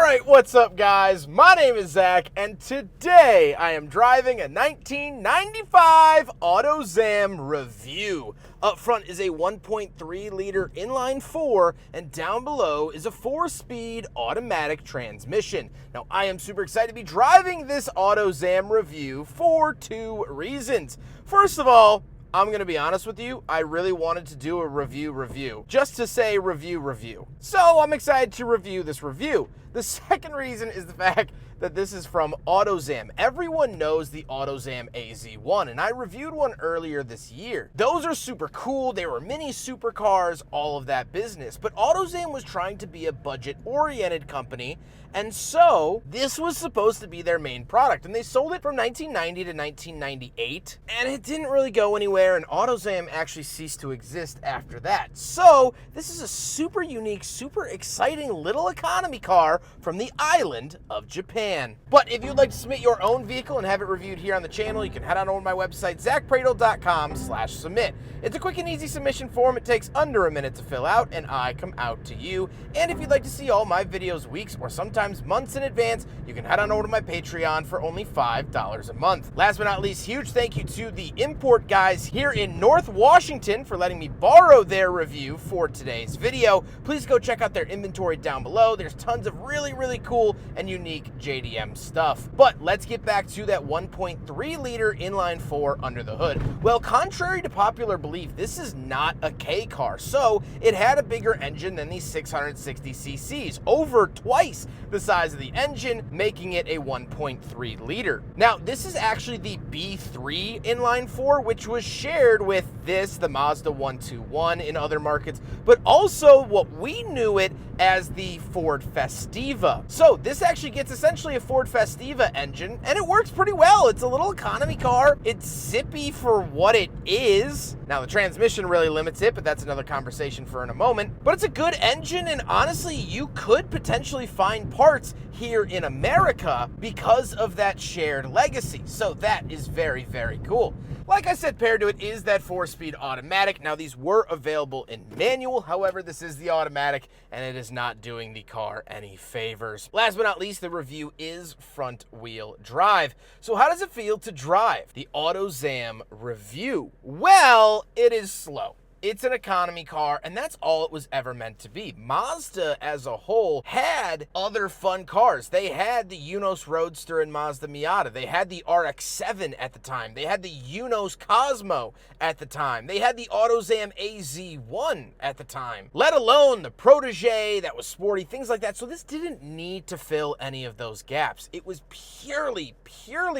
Alright, what's up guys? My name is Zach, and today I am driving a 1995 Autozam Revue. Up front is a 1.3 liter inline 4, and down below is a 4-speed automatic transmission. Now I am super excited to be driving this Autozam Revue for two reasons. First of all, I'm going to be honest with you, I really wanted to do a review, just to say review. So I'm excited to review this Revue. The second reason is the fact that this is from Autozam. Everyone knows the Autozam AZ1, and I reviewed one earlier this year. Those are super cool, they were mini supercars, all of that business. But Autozam was trying to be a budget-oriented company, and so this was supposed to be their main product. And they sold it from 1990 to 1998, and it didn't really go anywhere, and Autozam actually ceased to exist after that. So this is a super unique, super exciting little economy car from the island of Japan. But if you'd like to submit your own vehicle and have it reviewed here on the channel, you can head on over to my website, zackpradel.com/submit. It's a quick and easy submission form. It takes under a minute to fill out, and I come out to you. And if you'd like to see all my videos weeks or sometimes months in advance, you can head on over to my Patreon for only $5 a month. Last but not least, huge thank you to the import guys here in North Washington for letting me borrow their Revue for today's video. Please go check out their inventory down below. There's tons of really cool and unique JDM stuff. But let's get back to that 1.3 liter inline 4 under the hood. Well, contrary to popular belief, this is not a K car. So it had a bigger engine than the 660 cc's, over twice the size of the engine, making it a 1.3 liter. Now, this is actually the B3 inline 4, which was shared with this, the Mazda 121 in other markets, but also what we knew it as the Ford Festiva. So this actually gets essentially a Ford Festiva engine, and it works pretty well. It's a little economy car. It's zippy for what it is. Now the transmission really limits it, but that's another conversation for in a moment. But it's a good engine, and honestly, you could potentially find parts here in America because of that shared legacy. So that is very cool. Like I said, paired to it is that 4-speed automatic. Now, these were available in manual. However, this is the automatic, and it is not doing the car any favors. Last but not least, the Revue is front-wheel drive. So how does it feel to drive the Autozam Revue? Well, it is slow. It's an economy car, and that's all it was ever meant to be. Mazda as a whole had other fun cars. They had the Yunos Roadster and Mazda Miata. They had the RX-7 at the time. They had the Yunos Cosmo at the time. They had the Autozam AZ1 at the time, let alone the Protege that was sporty, things like that. So this didn't need to fill any of those gaps. It was purely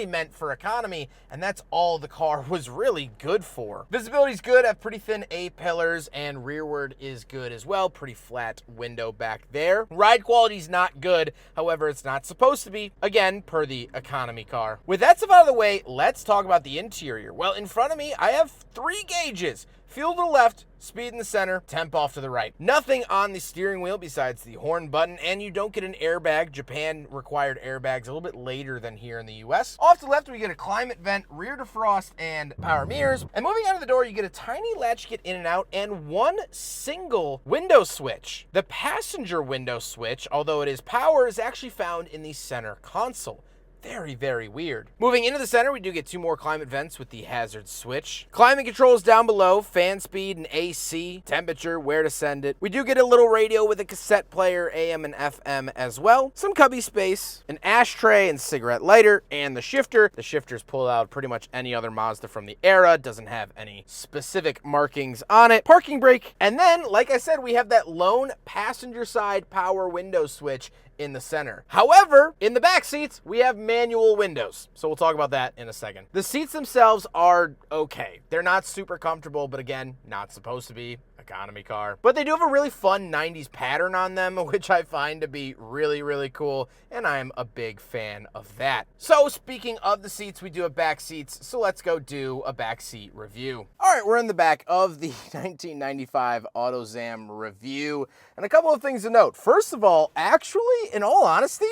meant for economy, and that's all the car was really good for. Visibility's good, have pretty thin A-pillars, and rearward is good as well. Pretty flat window back there. Ride quality's not good, however, it's not supposed to be, again, per the economy car. With that stuff out of the way, let's talk about the interior. Well, in front of me, I have 3 gauges. Fuel to the left, speed in the center, temp off to the right. Nothing on the steering wheel besides the horn button, and you don't get an airbag. Japan required airbags a little bit later than here in the US. Off to the left, we get a climate vent, rear defrost, and power mirrors. And moving out of the door, you get a tiny latch kit in and out, and one single window switch. The passenger window switch, although it is power, is actually found in the center console. Very weird. Moving into the center, we do get 2 more climate vents with the hazard switch. Climate controls down below, fan speed and AC, temperature, where to send it. We do get a little radio with a cassette player, AM and FM as well. Some cubby space, an ashtray and cigarette lighter, and the shifter. The shifter's pull out pretty much any other Mazda from the era, doesn't have any specific markings on it. Parking brake, and then, like I said, we have that lone passenger side power window switch in the center. However, in the back seats, we have manual windows. So we'll talk about that in a second. The seats themselves are okay. They're not super comfortable, but again, not supposed to be. Economy car. But they do have a really fun 90s pattern on them, which I find to be really cool, and I'm a big fan of that. So speaking of the seats, we do have back seats, so let's go do a back seat review. All right, we're in the back of the 1995 Autozam Revue, and a couple of things to note. First of all, actually, in all honesty,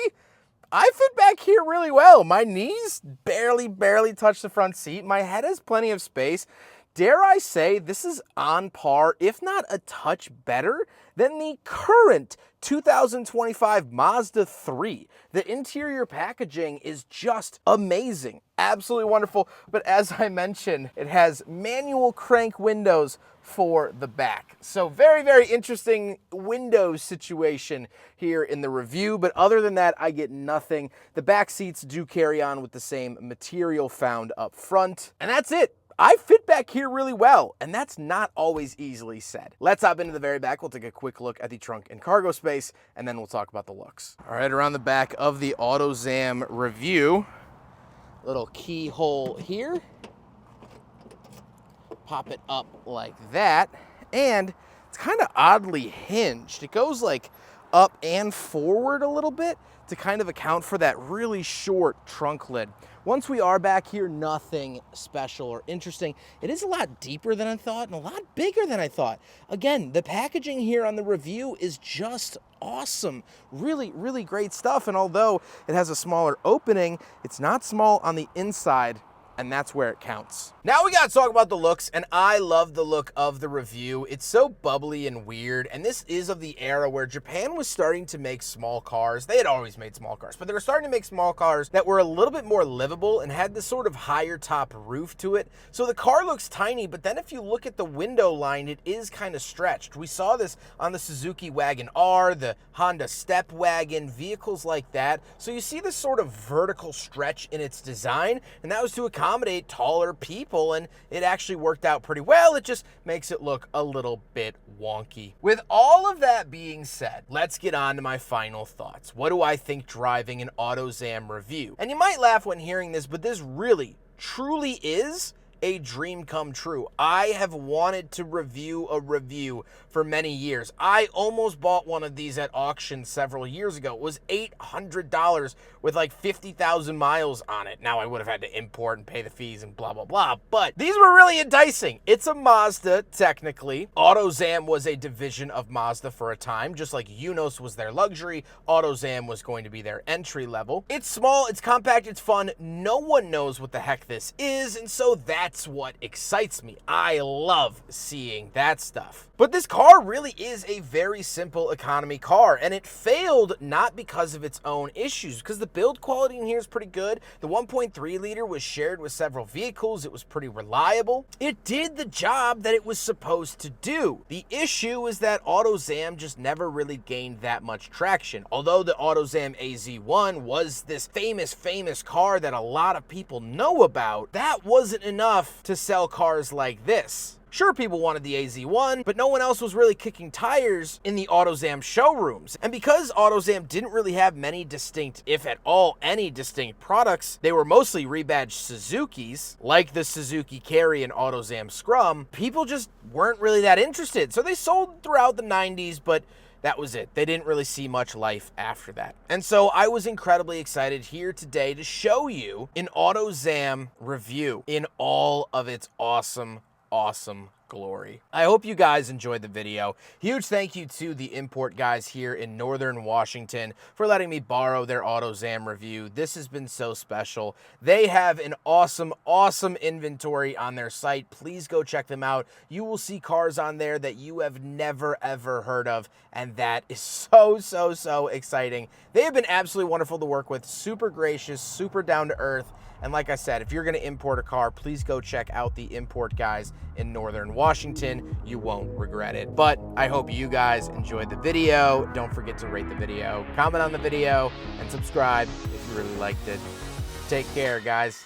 I fit back here really well. My knees barely touch the front seat. My head has plenty of space. dare I say, this is on par, if not a touch better, than the current 2025 Mazda 3. The interior packaging is just amazing, absolutely wonderful. But as I mentioned, it has manual crank windows for the back. So very, very interesting window situation here in the Revue. But other than that, I get nothing. The back seats do carry on with the same material found up front. And that's it. I fit back here really well, and that's not always easily said. Let's hop into the very back. We'll take a quick look at the trunk and cargo space, and then we'll talk about the looks. All right, around the back of the Autozam Revue, little keyhole here. Pop it up like that, and it's kind of oddly hinged. It goes like up and forward a little bit to kind of account for that really short trunk lid. Once we are back here, nothing special or interesting. It is a lot deeper than I thought and a lot bigger than I thought. Again, the packaging here on the Revue is just awesome. Really, really great stuff. And although it has a smaller opening, it's not small on the inside, and that's where it counts. Now we gotta talk about the looks, and I love the look of the Revue. It's so bubbly and weird, and this is of the era where Japan was starting to make small cars. They had always made small cars, but they were starting to make small cars that were a little bit more livable and had this sort of higher top roof to it. So the car looks tiny, but then if you look at the window line, it is kind of stretched. We saw this on the Suzuki Wagon R, the Honda Step Wagon, vehicles like that. So you see this sort of vertical stretch in its design, and that was to accommodate taller people, and it actually worked out pretty well. It just makes it look a little bit wonky. With all of that being said, let's get on to my final thoughts. What do I think driving an Autozam Revue? And you might laugh when hearing this, but this really, truly is a dream come true. I have wanted to review a Revue for many years. I almost bought one of these at auction several years ago. It was $800 with like 50,000 miles on it. Now I would have had to import and pay the fees and blah, blah, blah, but these were really enticing. It's a Mazda, technically. Autozam was a division of Mazda for a time, just like Unos was their luxury. Autozam was going to be their entry level. It's small, it's compact, it's fun. No one knows what the heck this is, and so that's what excites me. I love seeing that stuff. But this car really is a very simple economy car, and it failed not because of its own issues, because the build quality in here is pretty good. The 1.3 liter was shared with several vehicles. It was pretty reliable. It did the job that it was supposed to do. The issue is that Autozam just never really gained that much traction. Although the Autozam AZ1 was this famous car that a lot of people know about, that wasn't enough to sell cars like this. Sure, people wanted the AZ1, but no one else was really kicking tires in the Autozam showrooms. And because Autozam didn't really have many distinct, if at all, any distinct products, they were mostly rebadged Suzukis, like the Suzuki Carry and Autozam Scrum, people just weren't really that interested. So they sold throughout the 90s, but that was it. They didn't really see much life after that. And so I was incredibly excited here today to show you an Autozam Revue in all of its awesome glory. I hope you guys enjoyed the video. Huge thank you to the import guys here in Northern Washington for letting me borrow their Autozam Revue. This has been so special. They have an awesome inventory on their site. Please go check them out. You will see cars on there that you have never ever heard of, and that is so exciting. They have been absolutely wonderful to work with, super gracious, super down to earth. And like I said, if you're going to import a car, please go check out the import guys in Northern Washington. You won't regret it. But I hope you guys enjoyed the video. Don't forget to rate the video, comment on the video, and subscribe if you really liked it. Take care, guys.